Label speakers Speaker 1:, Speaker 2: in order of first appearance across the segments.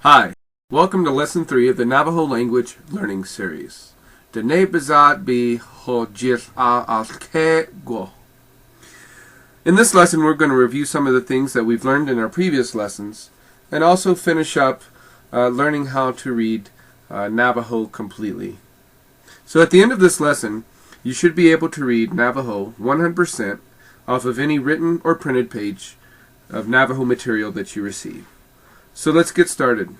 Speaker 1: Hi, welcome to Lesson 3 of the Navajo Language Learning Series. In this lesson, we're going to review some of the things that we've learned in our previous lessons and also finish up learning how to read Navajo completely. So at the end of this lesson, you should be able to read Navajo 100% off of any written or printed page of Navajo material that you receive. So let's get started.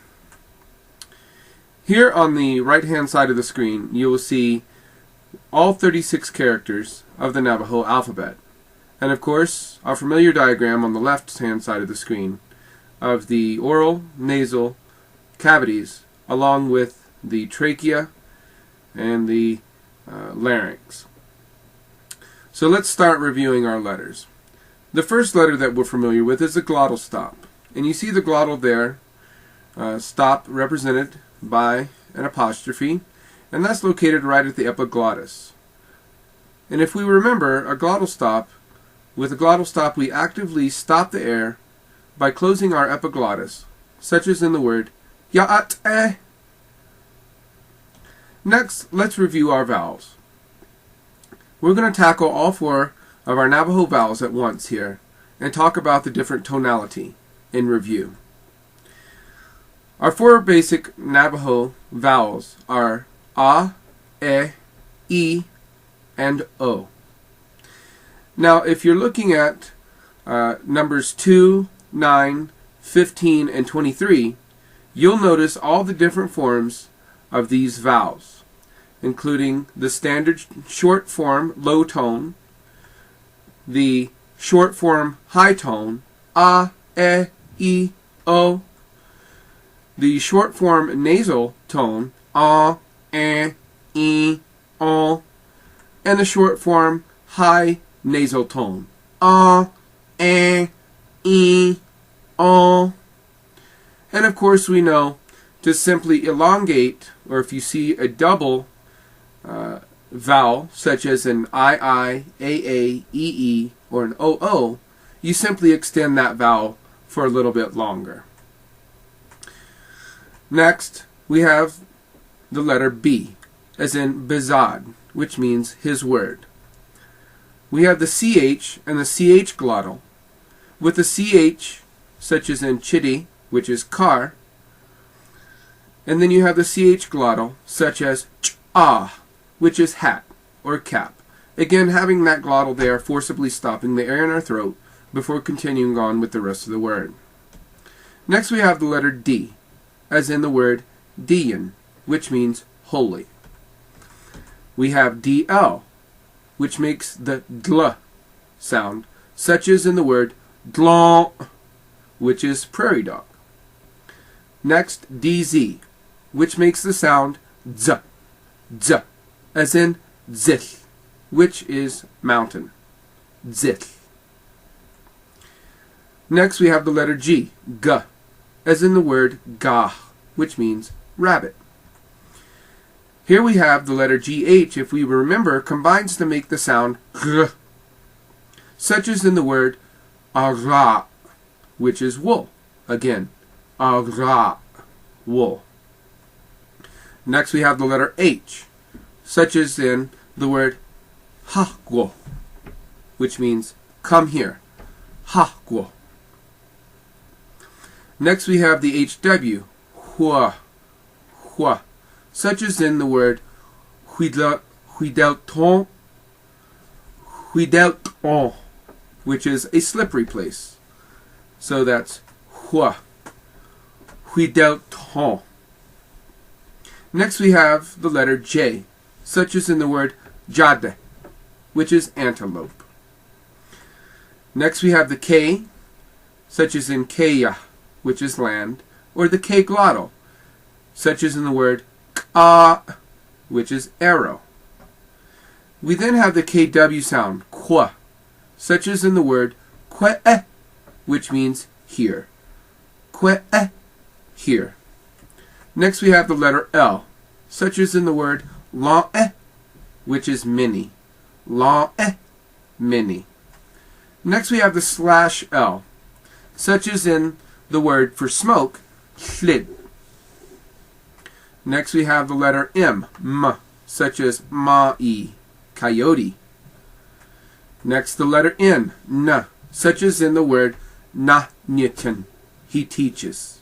Speaker 1: Here on the right hand side of the screen, you will see all 36 characters of the Navajo alphabet. And of course, our familiar diagram on the left hand side of the screen of the oral, nasal cavities along with the trachea and the larynx. So let's start reviewing our letters. The first letter that we're familiar with is the glottal stop. And you see the glottal there, stop represented by an apostrophe, and that's located right at the epiglottis. And if we remember, with a glottal stop we actively stop the air by closing our epiglottis, such as in the word ya'at-eh. Next, let's review our vowels. We're going to tackle all 4 of our Navajo vowels at once here and talk about the different tonality in review. Our 4 basic Navajo vowels are A, E, I, and O. Now, if you're looking at numbers 2, 9, 15, and 23, you'll notice all the different forms of these vowels, including the standard short form low tone, the short form high tone, A, E, I, O, the short form nasal tone, A, E, I, O, and the short form high nasal tone, A, E, I, O. And of course we know to simply elongate, or if you see a double vowel, such as an I, AA, EE, or an OO, you simply extend that vowel for a little bit longer. Next, we have the letter B, as in bezad, which means his word. We have the CH and the CH glottal, with the CH, such as in chitty, which is car, and then you have the CH glottal, such as ch-ah, which is hat or cap. Again, having that glottal there, forcibly stopping the air in our throat before continuing on with the rest of the word. Next we have the letter D, as in the word diyan, which means holy. We have DL, which makes the dl sound, such as in the word dlon, which is prairie dog. Next, DZ, which makes the sound z, z, as in zith, which is mountain, zith. Next we have the letter G, g, as in the word gah, which means rabbit. Here we have the letter GH, if we remember, combines to make the sound gh, such as in the word ara, which is wool. Again, ara, wool. Next we have the letter H, such as in the word hahgwo, which means come here, hahgwo. Next we have the HW, hua, hua, such as in the word huidelton, which is a slippery place. So that's hua, huidelton. Next we have the letter J, such as in the word jade, which is antelope. Next we have the K, such as in keya, which is land, or the K glottal, such as in the word ka, which is arrow. We then have the KW sound, kwa, such as in the word kwe, which means here. Kwe, here. Next we have the letter L, such as in the word la, which is many. La, many. Next we have the /L, such as in the word for smoke, slid, Next we have the letter M, such as ma'i, coyote. Next the letter N, such as in the word na-nyitin, he teaches.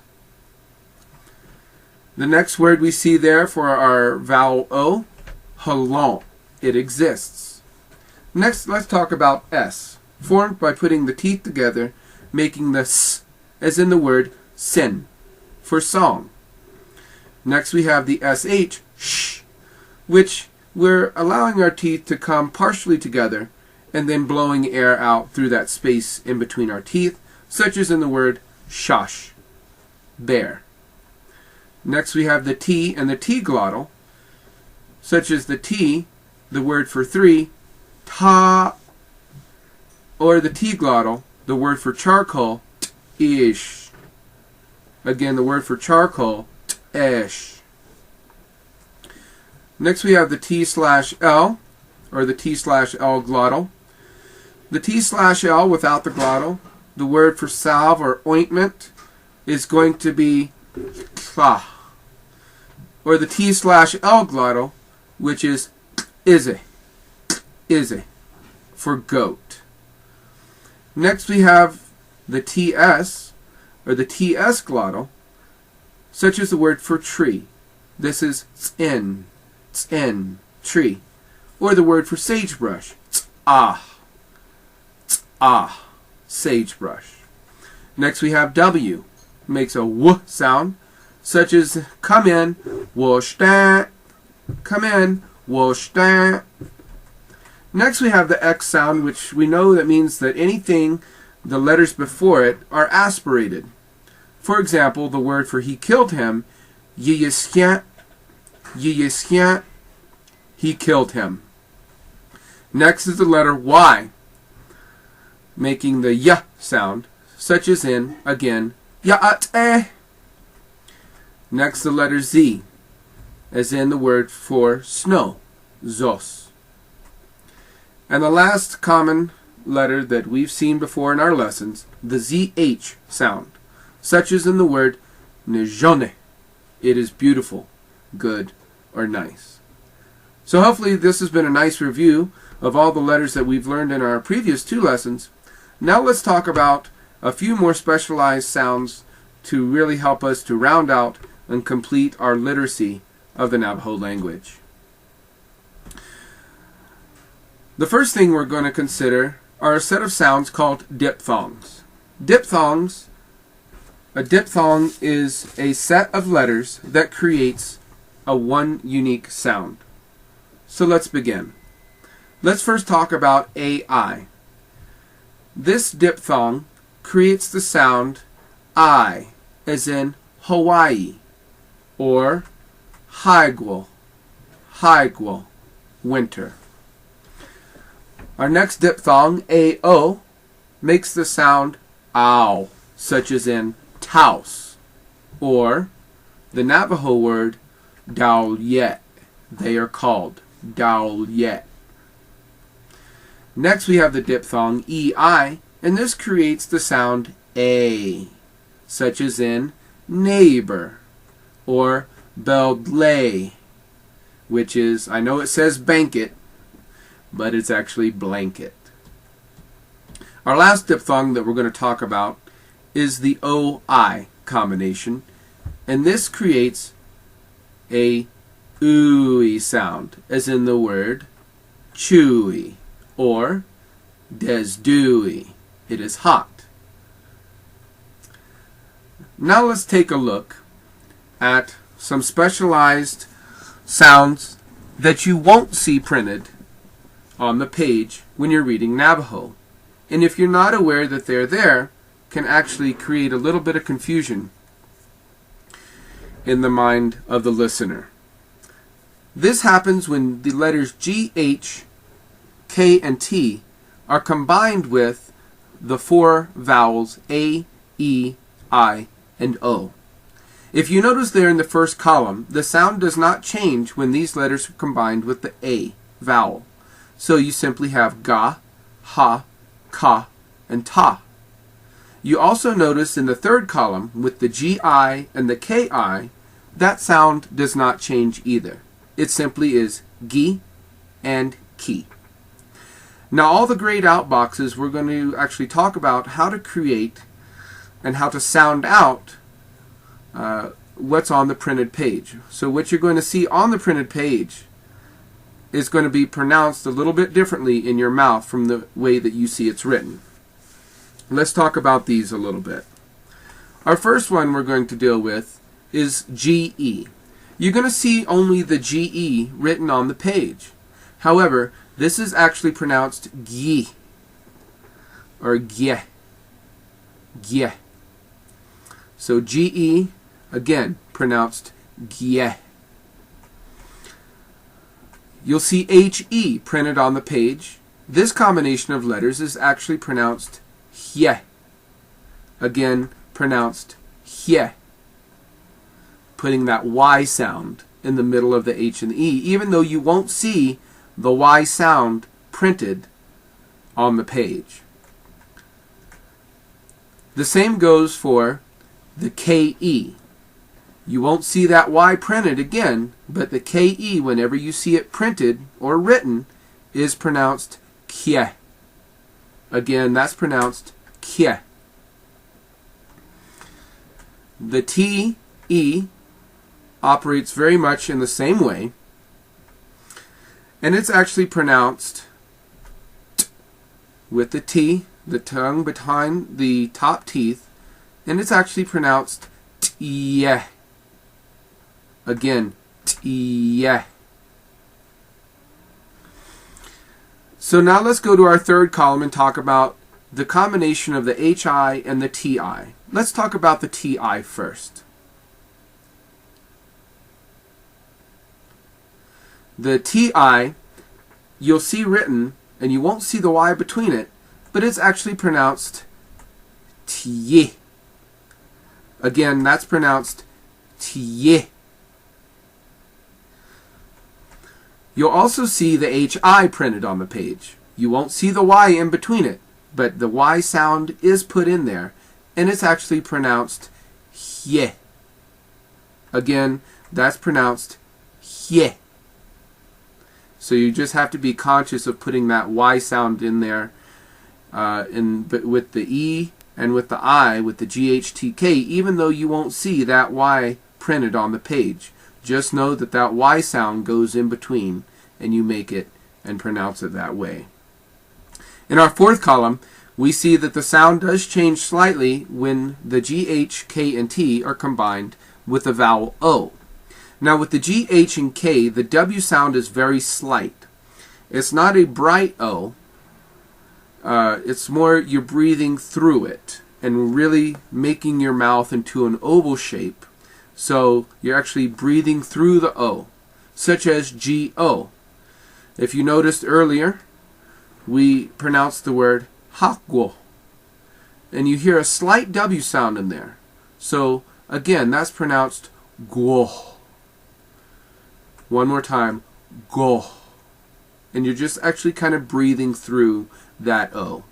Speaker 1: The next word we see there for our vowel O, halon, it exists. Next, let's talk about S, formed by putting the teeth together, making the S, as in the word sin, for song. Next we have the SH, sh, which we're allowing our teeth to come partially together and then blowing air out through that space in between our teeth, such as in the word shash, bear. Next we have the T and the T glottal, such as the T, the word for three, ta, or the T glottal, the word for charcoal, ish. Again, the word for charcoal, esh. Next we have the T/L, or the T/L glottal. The T/L without the glottal, the word for salve or ointment, is going to be tla. Or the T/L glottal, which is ize, for goat. Next we have the TS, or the TS glottal, such as the word for tree. This is tsin, tree. Or the word for sagebrush, sagebrush. Next we have W, makes a w sound, such as come in, wo sta, come in, wo sta. Next we have the X sound, which we know that means that anything, the letters before it, are aspirated. For example, the word for he killed him, yiyiskyan, he killed him. Next is the letter Y, making the y sound, such as in, again, ya'ate. Next the letter Z, as in the word for snow, zos. And the last common letter that we've seen before in our lessons, the ZH sound, such as in the word nejone, it is beautiful, good, or nice. So hopefully this has been a nice review of all the letters that we've learned in our previous 2 lessons. Now let's talk about a few more specialized sounds to really help us to round out and complete our literacy of the Navajo language. The first thing we're going to consider are a set of sounds called diphthongs. Diphthongs, a diphthong is a set of letters that creates a one unique sound. So let's begin. Let's first talk about AI. This diphthong creates the sound I, as in Hawaii, or haigwal, winter. Our next diphthong, AO, makes the sound ow, such as in taos, or the Navajo word daolyet. They are called daolyet. Next we have the diphthong EI, and this creates the sound A, such as in neighbor, or beldlay, which is, I know it says banket, but it's actually blanket. Our last diphthong that we're going to talk about is the OI combination, and this creates a ooey sound, as in the word chewy, or desdewy, it is hot. Now let's take a look at some specialized sounds that you won't see printed on the page when you're reading Navajo. And if you're not aware that they're there, can actually create a little bit of confusion in the mind of the listener. This happens when the letters G, H, K, and T are combined with the 4 vowels A, E, I, and O. If you notice there in the first column, the sound does not change when these letters are combined with the A vowel. So you simply have ga, ha, ka, and ta. You also notice in the third column with the GI and the KI, that sound does not change either. It simply is gi and ki. Now all the grayed out boxes, we're going to actually talk about how to create and how to sound out what's on the printed page. So what you're going to see on the printed page is going to be pronounced a little bit differently in your mouth from the way that you see it's written. Let's talk about these a little bit. Our first one we're going to deal with is GE. You're going to see only the GE written on the page. However, this is actually pronounced gi or gye. Gye. So GE, again, pronounced gye. You'll see HE printed on the page. This combination of letters is actually pronounced hye. Again, pronounced hye. Putting that Y sound in the middle of the H and the E, even though you won't see the Y sound printed on the page. The same goes for the KE. You won't see that Y printed again, but the KE, whenever you see it printed or written, is pronounced kye. Again, that's pronounced kye. The TE operates very much in the same way, and it's actually pronounced t with the T, the tongue behind the top teeth, and it's actually pronounced tye. Again, tye. So now let's go to our third column and talk about the combination of the HI and the TI. Let's talk about the TI first. The TI, you'll see written, and you won't see the Y between it, but it's actually pronounced tye. Again, that's pronounced tye. You'll also see the HI printed on the page. You won't see the Y in between it, but the Y sound is put in there, and it's actually pronounced hye. Again, that's pronounced hye. So you just have to be conscious of putting that Y sound in there, but with the E and with the I, with the GHTK, even though you won't see that Y printed on the page. Just know that that Y sound goes in between, and you make it and pronounce it that way. In our fourth column, we see that the sound does change slightly when the GH, K, and T are combined with the vowel O. Now with the G, H, and K, the W sound is very slight. It's not a bright O. It's more you're breathing through it and really making your mouth into an oval shape. So you're actually breathing through the O, such as G-O. If you noticed earlier, we pronounced the word hakwo, and you hear a slight W sound in there. So again, that's pronounced guo. One more time, go. And you're just actually kind of breathing through that O.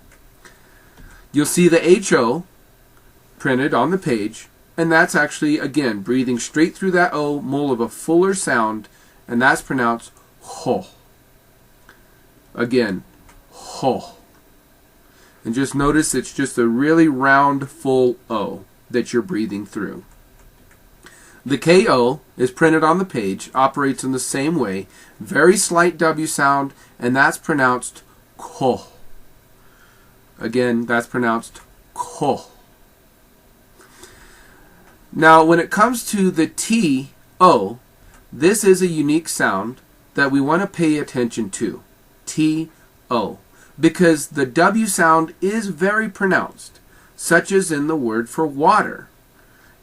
Speaker 1: You'll see the H-O printed on the page, and that's actually, again, breathing straight through that O, more of a fuller sound, and that's pronounced ho. Again, ho. And just notice it's just a really round, full O that you're breathing through. The KO is printed on the page, operates in the same way, very slight W sound, and that's pronounced ko. Again, that's pronounced ko. Now, when it comes to the T-O, this is a unique sound that we want to pay attention to. T-O. Because the W sound is very pronounced, such as in the word for water.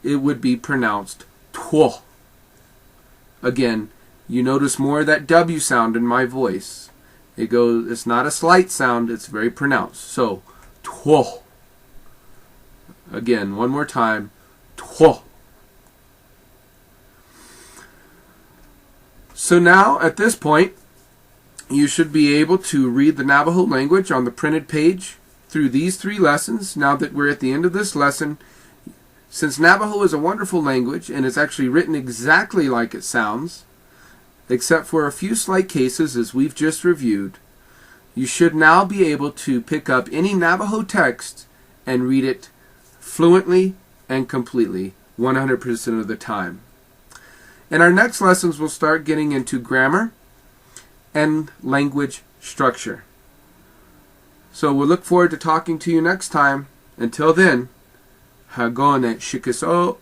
Speaker 1: It would be pronounced two. Again, you notice more of that W sound in my voice. It's not a slight sound, it's very pronounced. So, two. Again, one more time. So now, at this point, you should be able to read the Navajo language on the printed page through these 3 lessons. Now that we're at the end of this lesson, Since Navajo is a wonderful language and is actually written exactly like it sounds, except for a few slight cases as we've just reviewed, you should now be able to pick up any Navajo text and read it fluently and completely, 100% of the time. In our next lessons, we'll start getting into grammar and language structure. So we'll look forward to talking to you next time. Until then, Hagone Shikiso.